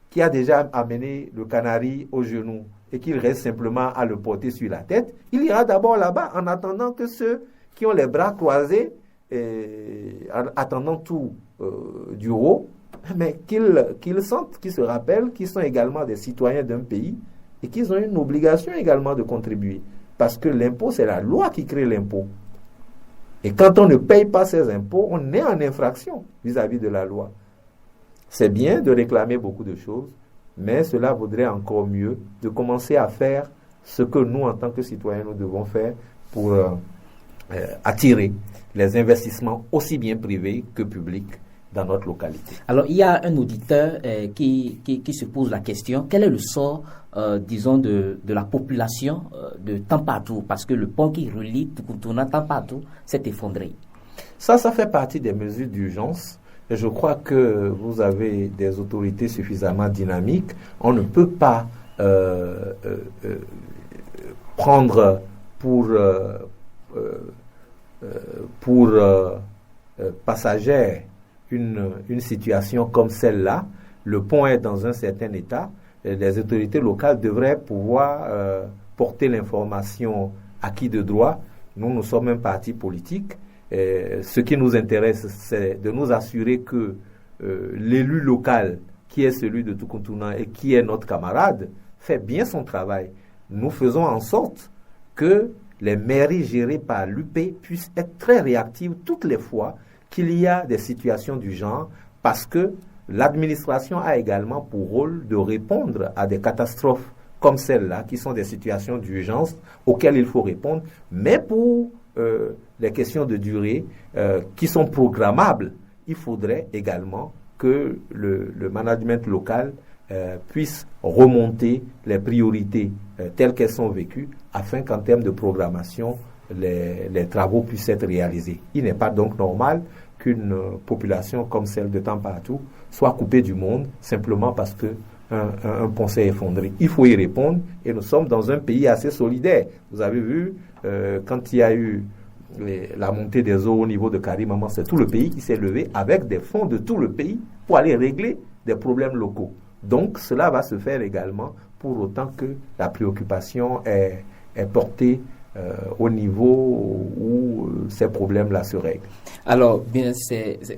qui a déjà amené le canari au genou et qu'il reste simplement à le porter sur la tête, il ira d'abord là-bas en attendant que ceux qui ont les bras croisés, en attendant tout du haut, mais qu'ils sentent, qu'ils se rappellent qu'ils sont également des citoyens d'un pays et qu'ils ont une obligation également de contribuer. Parce que l'impôt, c'est la loi qui crée l'impôt. Et quand on ne paye pas ses impôts, on est en infraction vis-à-vis de la loi. C'est bien de réclamer beaucoup de choses, mais cela vaudrait encore mieux de commencer à faire ce que nous, en tant que citoyens, nous devons faire pour attirer les investissements aussi bien privés que publics dans notre localité. Alors, il y a un auditeur qui se pose la question, quel est le sort, disons, de la population de Tampatou, parce que le pont qui relie Tukuntuna-Tampatou s'est effondré. Ça fait partie des mesures d'urgence. Et je crois que vous avez des autorités suffisamment dynamiques. On ne peut pas prendre pour passagère une situation comme celle-là. Le pont est dans un certain état. Les autorités locales devraient pouvoir porter l'information à qui de droit. Nous sommes un parti politique. Ce qui nous intéresse, c'est de nous assurer que l'élu local, qui est celui de Tukuntuna et qui est notre camarade, fait bien son travail. Nous faisons en sorte que les mairies gérées par l'UP puissent être très réactives toutes les fois qu'il y a des situations du genre, parce que l'administration a également pour rôle de répondre à des catastrophes comme celle-là, qui sont des situations d'urgence auxquelles il faut répondre, mais pour les questions de durée qui sont programmables, il faudrait également que le management local puisse remonter les priorités telles qu'elles sont vécues, afin qu'en termes de programmation, les travaux puissent être réalisés. Il n'est pas donc normal qu'une population comme celle de Tampatou soit coupée du monde simplement parce que un pont s'est effondré. Il faut y répondre, et nous sommes dans un pays assez solidaire. Vous avez vu, quand il y a eu la montée des eaux au niveau de Karimaman, c'est tout le pays qui s'est levé avec des fonds de tout le pays pour aller régler des problèmes locaux. Donc cela va se faire également, pour autant que la préoccupation est portée au niveau où ces problèmes-là se règlent. Alors, bien,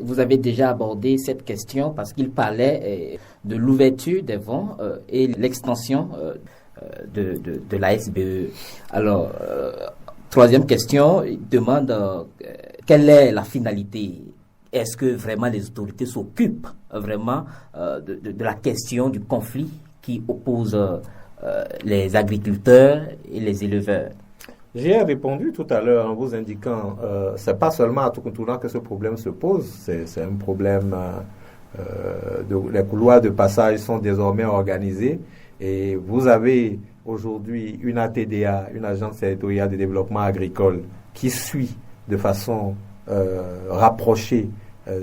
vous avez déjà abordé cette question parce qu'il parlait de l'ouverture des vents et l'extension de la SBE. Alors, troisième question, il demande quelle est la finalité. Est-ce que vraiment les autorités s'occupent vraiment de la question du conflit qui oppose les agriculteurs et les éleveurs? J'ai répondu tout à l'heure en vous indiquant c'est pas seulement à Tukuntuna que ce problème se pose, c'est un problème les couloirs de passage sont désormais organisés, et vous avez aujourd'hui une ATDA, une agence territoriale de développement agricole, qui suit de façon rapprochée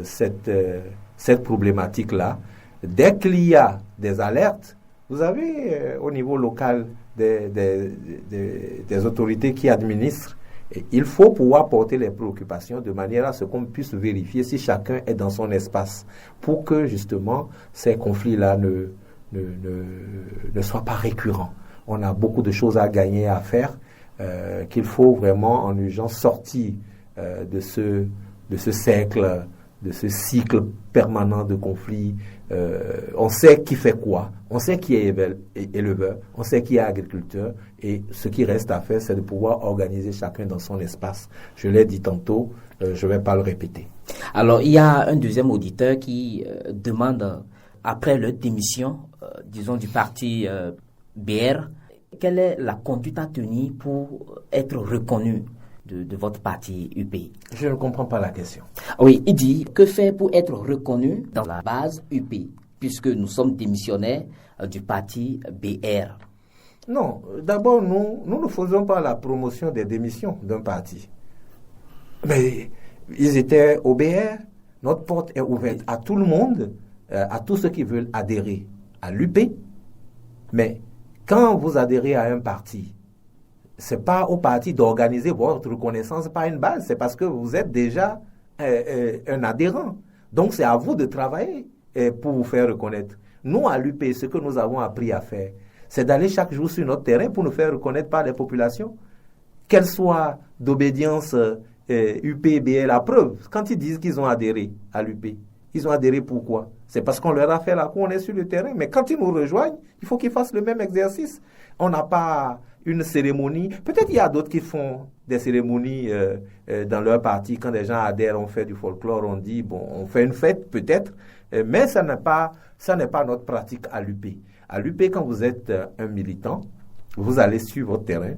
cette problématique-là. Dès qu'il y a des alertes, vous avez au niveau local des autorités qui administrent. Et il faut pouvoir porter les préoccupations de manière à ce qu'on puisse vérifier si chacun est dans son espace, pour que justement ces conflits-là ne soient pas récurrents. On a beaucoup de choses à gagner, à faire, qu'il faut vraiment en urgence sortir de ce cercle ce cycle permanent de conflits. On sait qui fait quoi, on sait qui est éleveur, on sait qui est agriculteur, et ce qui reste à faire, c'est de pouvoir organiser chacun dans son espace. Je l'ai dit tantôt, je ne vais pas le répéter. Alors, il y a un deuxième auditeur qui demande, après leur démission, disons du parti BR, quelle est la conduite à tenir pour être reconnu de votre parti UP? Je ne comprends pas la question. Oui, il dit, que faire pour être reconnu dans la base UP, puisque nous sommes démissionnaires du parti BR? Non, d'abord, nous ne faisons pas la promotion des démissions d'un parti. Mais ils étaient au BR, notre porte est ouverte à tout le monde, à tous ceux qui veulent adhérer à l'UP. Mais quand vous adhérez à un parti, c'est pas au parti d'organiser votre reconnaissance par une base, c'est parce que vous êtes déjà un adhérent. Donc c'est à vous de travailler pour vous faire reconnaître. Nous, à l'UP, ce que nous avons appris à faire, c'est d'aller chaque jour sur notre terrain pour nous faire reconnaître par les populations, qu'elles soient d'obédience UP, BL. La preuve, quand ils disent qu'ils ont adhéré à l'UP, ils ont adhéré pourquoi? C'est parce qu'on leur a fait la cour, on est sur le terrain. Mais quand ils nous rejoignent, il faut qu'ils fassent le même exercice. On n'a pas une cérémonie. Peut-être il y a d'autres qui font des cérémonies dans leur parti. Quand des gens adhèrent, on fait du folklore, on dit, bon, on fait une fête peut-être. Mais ça n'est pas notre pratique à l'UP. À l'UP, quand vous êtes un militant, vous allez sur votre terrain,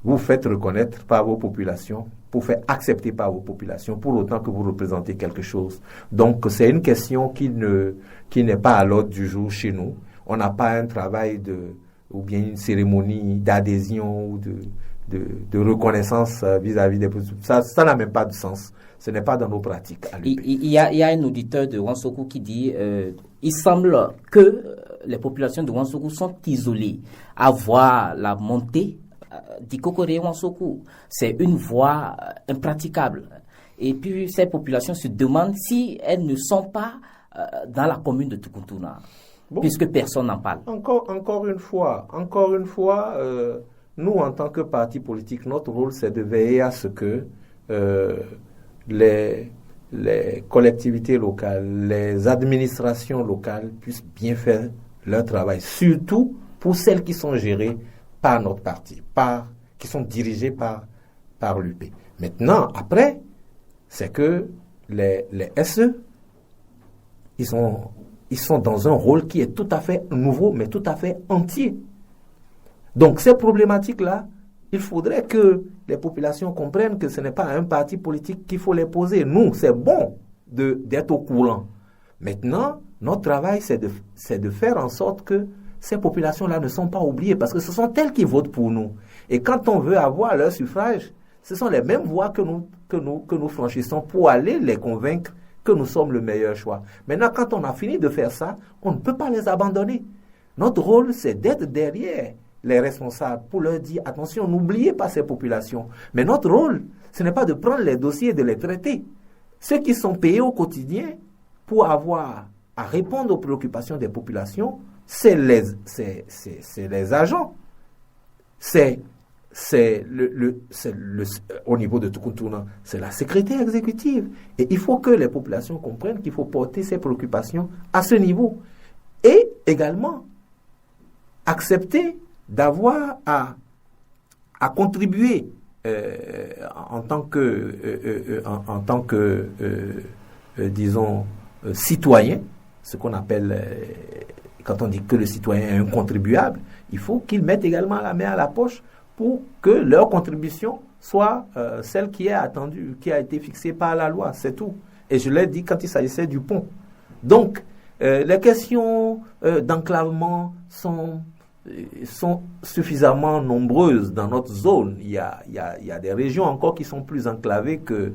vous faites reconnaître par vos populations, pour faire accepter par vos populations, pour autant que vous représentez quelque chose. Donc, c'est une question qui n'est pas à l'ordre du jour chez nous. On n'a pas un travail ou bien une cérémonie d'adhésion ou de reconnaissance vis-à-vis des populations. Ça n'a même pas de sens. Ce n'est pas dans nos pratiques. Il y a un auditeur de Ouansokou qui dit il semble que les populations de Ouansokou sont isolées à voir la montée d'Ikokore Ouansokou. C'est une voie impraticable. Et puis ces populations se demandent si elles ne sont pas dans la commune de Tukuntuna, puisque personne n'en parle. Encore une fois, nous en tant que parti politique, notre rôle c'est de veiller à ce que les collectivités locales, les administrations locales puissent bien faire leur travail, surtout pour celles qui sont gérées par notre parti, qui sont dirigées par l'UP. Maintenant, après, c'est que les SE, ils sont dans un rôle qui est tout à fait nouveau, mais tout à fait entier. Donc, ces problématiques-là, il faudrait que les populations comprennent que ce n'est pas à un parti politique qu'il faut les poser. Nous, c'est bon d'être au courant. Maintenant, notre travail, c'est de faire en sorte que ces populations-là ne sont pas oubliées, parce que ce sont elles qui votent pour nous. Et quand on veut avoir leur suffrage, ce sont les mêmes voies que nous franchissons pour aller les convaincre que nous sommes le meilleur choix. Maintenant, quand on a fini de faire ça, on ne peut pas les abandonner. Notre rôle, c'est d'être derrière les responsables pour leur dire, attention, n'oubliez pas ces populations. Mais notre rôle, ce n'est pas de prendre les dossiers et de les traiter. Ceux qui sont payés au quotidien pour avoir à répondre aux préoccupations des populations, c'est les agents. Au niveau de Tukuntuna, c'est la secrétaire exécutive. Et il faut que les populations comprennent qu'il faut porter ces préoccupations à ce niveau. Et également, accepter d'avoir à contribuer en tant que disons, citoyen, ce qu'on appelle, quand on dit que le citoyen est un contribuable, il faut qu'ils mettent également la main à la poche pour que leur contribution soit celle qui est attendue, qui a été fixée par la loi, c'est tout. Et je l'ai dit quand il s'agissait du pont. Donc, les questions d'enclavement sont suffisamment nombreuses dans notre zone. Il y a des régions encore qui sont plus enclavées que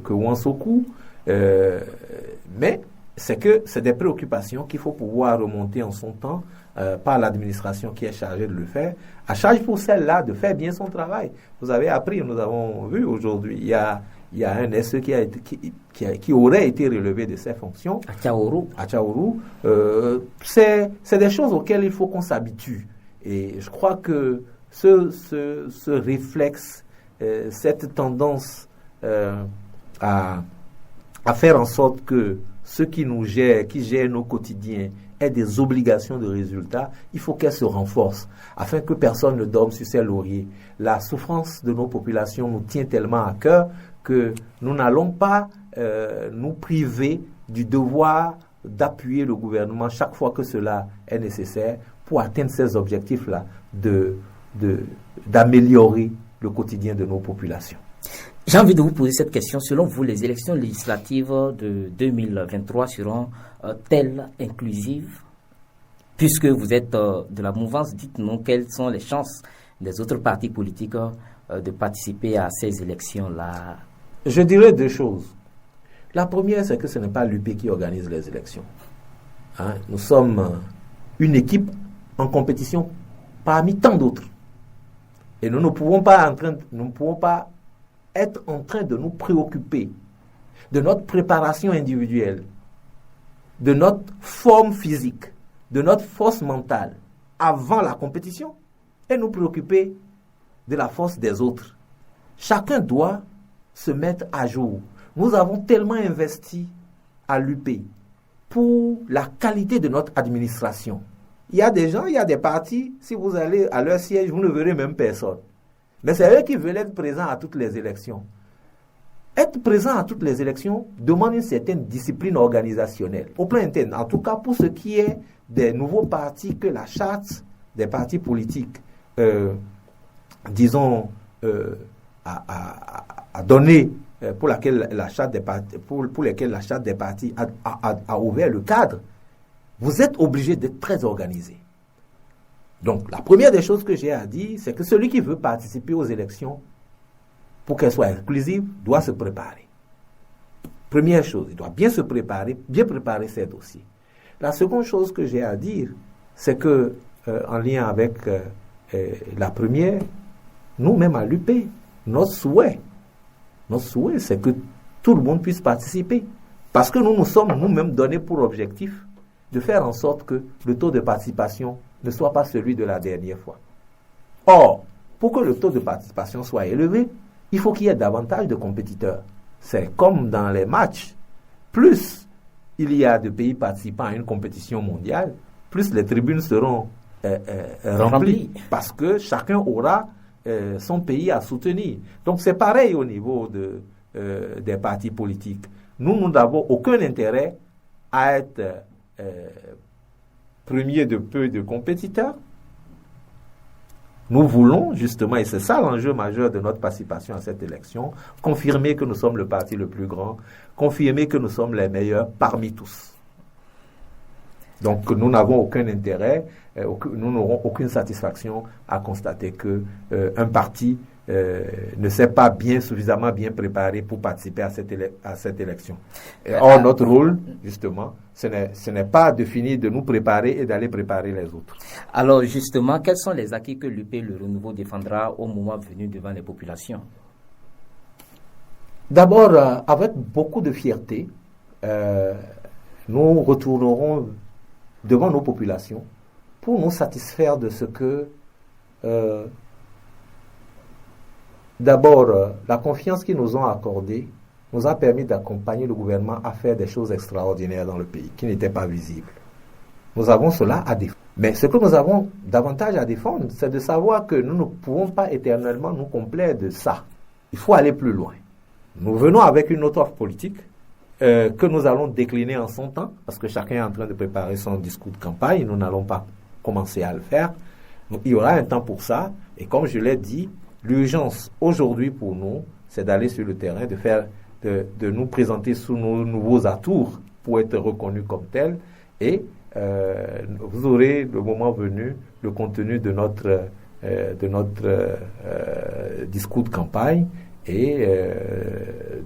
Ouansokou, mais c'est des préoccupations qu'il faut pouvoir remonter en son temps par l'administration qui est chargée de le faire, à charge pour celle-là de faire bien son travail. Vous avez appris, nous avons vu aujourd'hui, il y a un SE qui aurait été relevé de ses fonctions. À Tchaourou. C'est des choses auxquelles il faut qu'on s'habitue. Et je crois que ce réflexe, cette tendance à à faire en sorte que ceux qui nous gèrent, qui gèrent nos quotidiens, aient des obligations de résultat, il faut qu'elles se renforcent afin que personne ne dorme sur ses lauriers. La souffrance de nos populations nous tient tellement à cœur que nous n'allons pas nous priver du devoir d'appuyer le gouvernement chaque fois que cela est nécessaire pour atteindre ces objectifs-là d'améliorer le quotidien de nos populations. J'ai envie de vous poser cette question. Selon vous, les élections législatives de 2023 seront-elles inclusives? Puisque vous êtes de la mouvance, dites-nous quelles sont les chances des autres partis politiques de participer à ces élections-là. Je dirais deux choses. La première, c'est que ce n'est pas l'UP qui organise les élections. Nous sommes une équipe en compétition parmi tant d'autres. Et nous ne pouvons pas être en train de nous préoccuper de notre préparation individuelle, de notre forme physique, de notre force mentale avant la compétition et nous préoccuper de la force des autres. Chacun doit se mettre à jour. Nous avons tellement investi à l'UP pour la qualité de notre administration. Il y a des gens, il y a des partis, si vous allez à leur siège, vous ne verrez même personne. Mais c'est eux qui veulent être présents à toutes les élections. Être présent à toutes les élections demande une certaine discipline organisationnelle, au plan interne. En tout cas, pour ce qui est des nouveaux partis que la charte des partis politiques, a donné, pour lesquels la charte des partis a ouvert le cadre, vous êtes obligé d'être très organisé. Donc, la première des choses que j'ai à dire, c'est que celui qui veut participer aux élections, pour qu'elles soient inclusives, doit se préparer. Première chose, il doit bien se préparer, bien préparer ses dossiers. La seconde chose que j'ai à dire, c'est que, en lien avec la première, nous-mêmes à l'UP, notre souhait, c'est que tout le monde puisse participer. Parce que nous nous sommes nous-mêmes donnés pour objectif de faire en sorte que le taux de participation ne soit pas celui de la dernière fois. Or, pour que le taux de participation soit élevé, il faut qu'il y ait davantage de compétiteurs. C'est comme dans les matchs. Plus il y a de pays participants à une compétition mondiale, plus les tribunes seront remplies. Parce que chacun aura son pays à soutenir. Donc c'est pareil au niveau des partis politiques. Nous n'avons aucun intérêt à être premier de peu de compétiteurs. Nous voulons justement, et c'est ça l'enjeu majeur de notre participation à cette élection, confirmer que nous sommes le parti le plus grand, confirmer que nous sommes les meilleurs parmi tous. Donc nous n'avons aucun intérêt, nous n'aurons aucune satisfaction à constater que un parti ne s'est pas suffisamment bien préparé pour participer à cette élection. Or, notre rôle, justement, ce n'est pas de finir de nous préparer et d'aller préparer les autres. Alors, justement, quels sont les acquis que l'UP, le renouveau, défendra au moment venu devant les populations? D'abord, avec beaucoup de fierté, nous retournerons devant nos populations pour nous satisfaire de ce que d'abord, la confiance qu'ils nous ont accordée nous a permis d'accompagner le gouvernement à faire des choses extraordinaires dans le pays, qui n'étaient pas visibles. Nous avons cela à défendre. Mais ce que nous avons davantage à défendre, c'est de savoir que nous ne pouvons pas éternellement nous complaire de ça. Il faut aller plus loin. Nous venons avec une autre offre politique que nous allons décliner en son temps, parce que chacun est en train de préparer son discours de campagne. Nous n'allons pas commencer à le faire. Donc, il y aura un temps pour ça. Et comme je l'ai dit, l'urgence aujourd'hui pour nous, c'est d'aller sur le terrain, de nous présenter sous nos nouveaux atours pour être reconnus comme tels. Et vous aurez, le moment venu, le contenu de notre discours de campagne et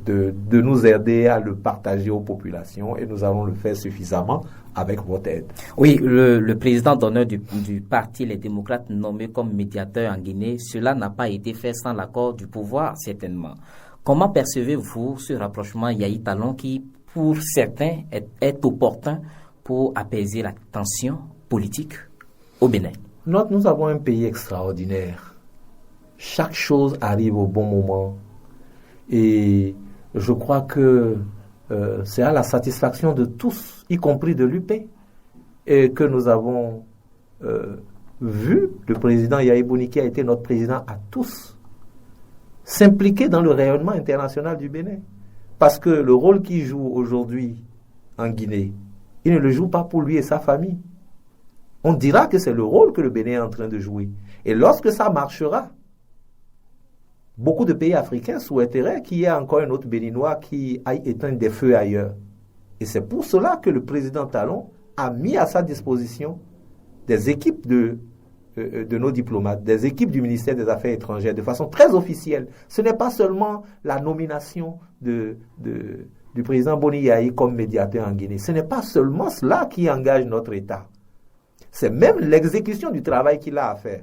de nous aider à le partager aux populations. Et nous allons le faire suffisamment avec votre aide. Oui, le président d'honneur du parti Les Démocrates nommé comme médiateur en Guinée, cela n'a pas été fait sans l'accord du pouvoir, certainement. Comment percevez-vous ce rapprochement Yahi Talon qui, pour certains, est opportun pour apaiser la tension politique au Bénin? Nous avons un pays extraordinaire. Chaque chose arrive au bon moment. Et je crois que c'est à la satisfaction de tous, y compris de l'UP, et que nous avons vu le président Yahi Boni, qui a été notre président à tous, s'impliquer dans le rayonnement international du Bénin. Parce que le rôle qu'il joue aujourd'hui en Guinée, il ne le joue pas pour lui et sa famille. On dira que c'est le rôle que le Bénin est en train de jouer. Et lorsque ça marchera, beaucoup de pays africains souhaiteraient qu'il y ait encore un autre Béninois qui aille éteindre des feux ailleurs. Et c'est pour cela que le président Talon a mis à sa disposition des équipes de nos diplomates, des équipes du ministère des Affaires étrangères, de façon très officielle. Ce n'est pas seulement la nomination du président Boni Yahi comme médiateur en Guinée. Ce n'est pas seulement cela qui engage notre État. C'est même l'exécution du travail qu'il a à faire.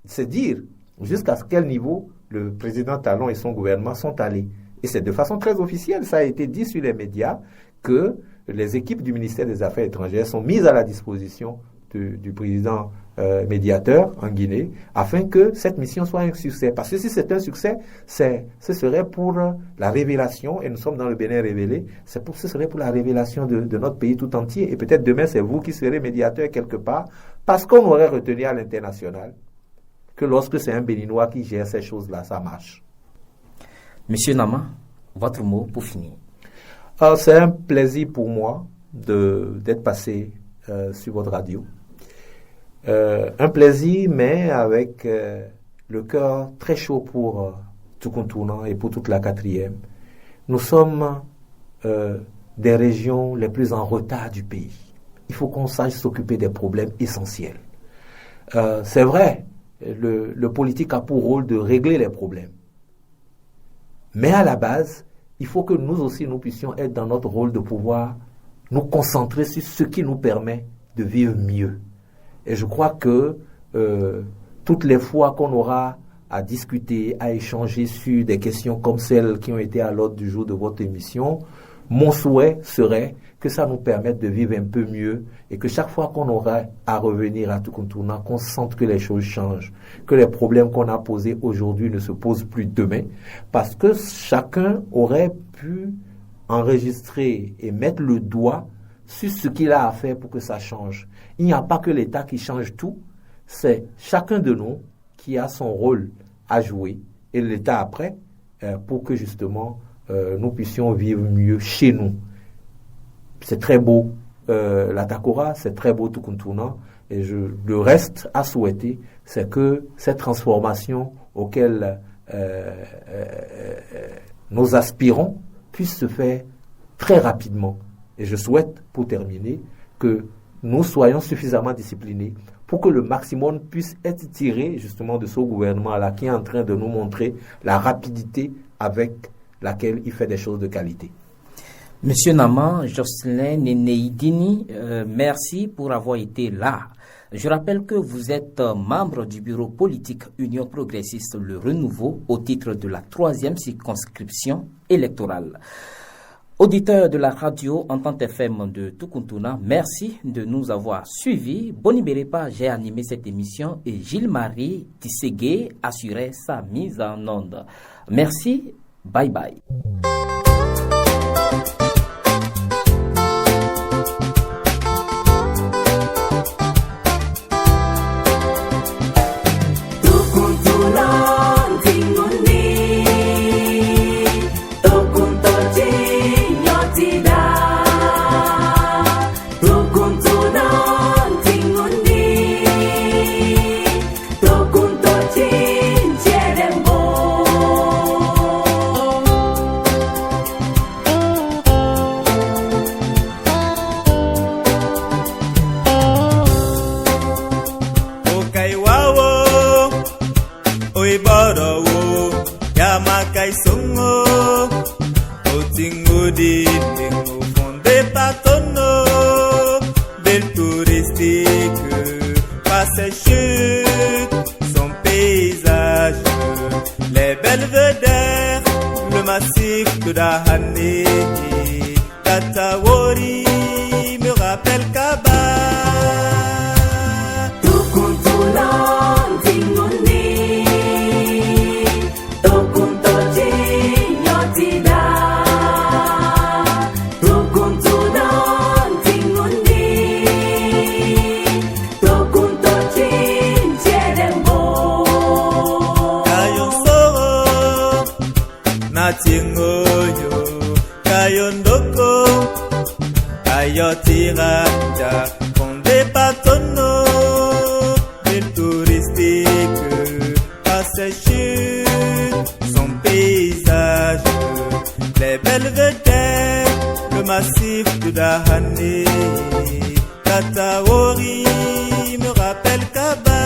C'est dire jusqu'à quel niveau le président Talon et son gouvernement sont allés. Et c'est de façon très officielle, ça a été dit sur les médias, que les équipes du ministère des Affaires étrangères sont mises à la disposition du président médiateur en Guinée, afin que cette mission soit un succès. Parce que si c'est un succès, ce serait pour la révélation, et nous sommes dans le Bénin révélé, ce serait pour la révélation de notre pays tout entier. Et peut-être demain, c'est vous qui serez médiateur quelque part, parce qu'on aurait retenu à l'international que lorsque c'est un Béninois qui gère ces choses-là, ça marche. Monsieur Nama, votre mot pour finir. C'est un plaisir pour moi d'être passé sur votre radio. Un plaisir, mais avec le cœur très chaud pour Tukuntuna et pour toute la 4e. Nous sommes des régions les plus en retard du pays. Il faut qu'on sache s'occuper des problèmes essentiels. C'est vrai, le politique a pour rôle de régler les problèmes. Mais à la base, il faut que nous aussi, nous puissions être dans notre rôle de pouvoir nous concentrer sur ce qui nous permet de vivre mieux. Et je crois que toutes les fois qu'on aura à discuter, à échanger sur des questions comme celles qui ont été à l'ordre du jour de votre émission, mon souhait serait que ça nous permette de vivre un peu mieux et que chaque fois qu'on aura à revenir à Tukuntuna, qu'on sente que les choses changent, que les problèmes qu'on a posés aujourd'hui ne se posent plus demain, parce que chacun aurait pu enregistrer et mettre le doigt sur ce qu'il a à faire pour que ça change. Il n'y a pas que l'État qui change tout, c'est chacun de nous qui a son rôle à jouer et l'État après pour que justement nous puissions vivre mieux chez nous. C'est très beau la Takora, c'est très beau Tukuntuna et le reste à souhaiter, c'est que cette transformation auquel nous aspirons puisse se faire très rapidement. Et je souhaite, pour terminer, que nous soyons suffisamment disciplinés pour que le maximum puisse être tiré justement de ce gouvernement-là qui est en train de nous montrer la rapidité avec laquelle il fait des choses de qualité. Monsieur Nama, Jocelyn Nénéidini, merci pour avoir été là. Je rappelle que vous êtes membre du bureau politique Union progressiste Le Renouveau au titre de la 3e circonscription électorale. Auditeurs de la radio Entente FM de Tukuntuna, merci de nous avoir suivis. Boni Berepa, j'ai animé cette émission et Gilles-Marie Tisségué assurait sa mise en onde. Merci, bye bye. Nyotiranda, fondé par tonneau, ville touristique, par ses chutes, son paysage, les belles vedettes, le massif de Dahane, Kataori me rappelle Kaba.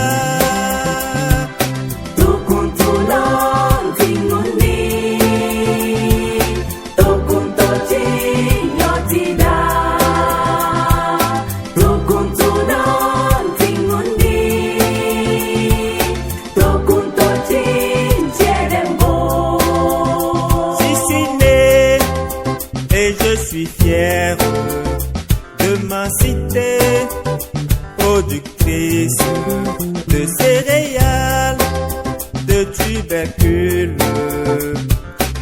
Fier de ma cité, productrice de céréales, de tubercules,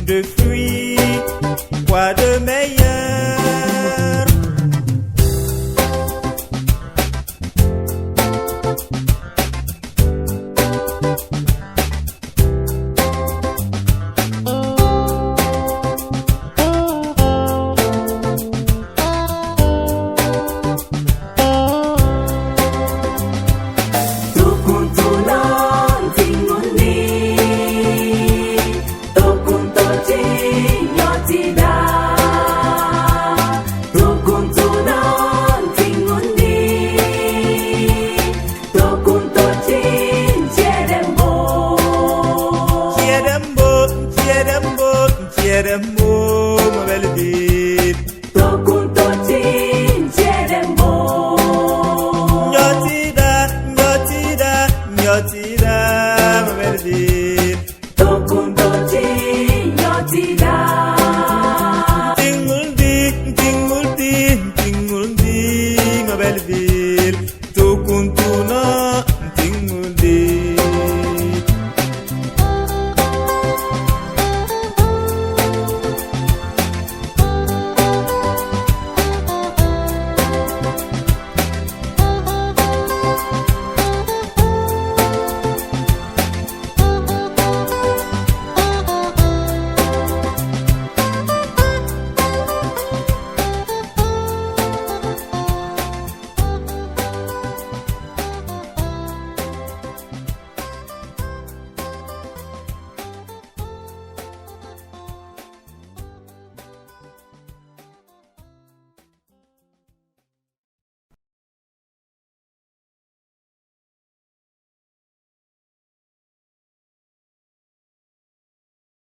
de fruits, quoi de meilleur? Tiedembo, ma belle vie. Tokuntochin, Tiedembo. Nyotida, nyotida, nyotida.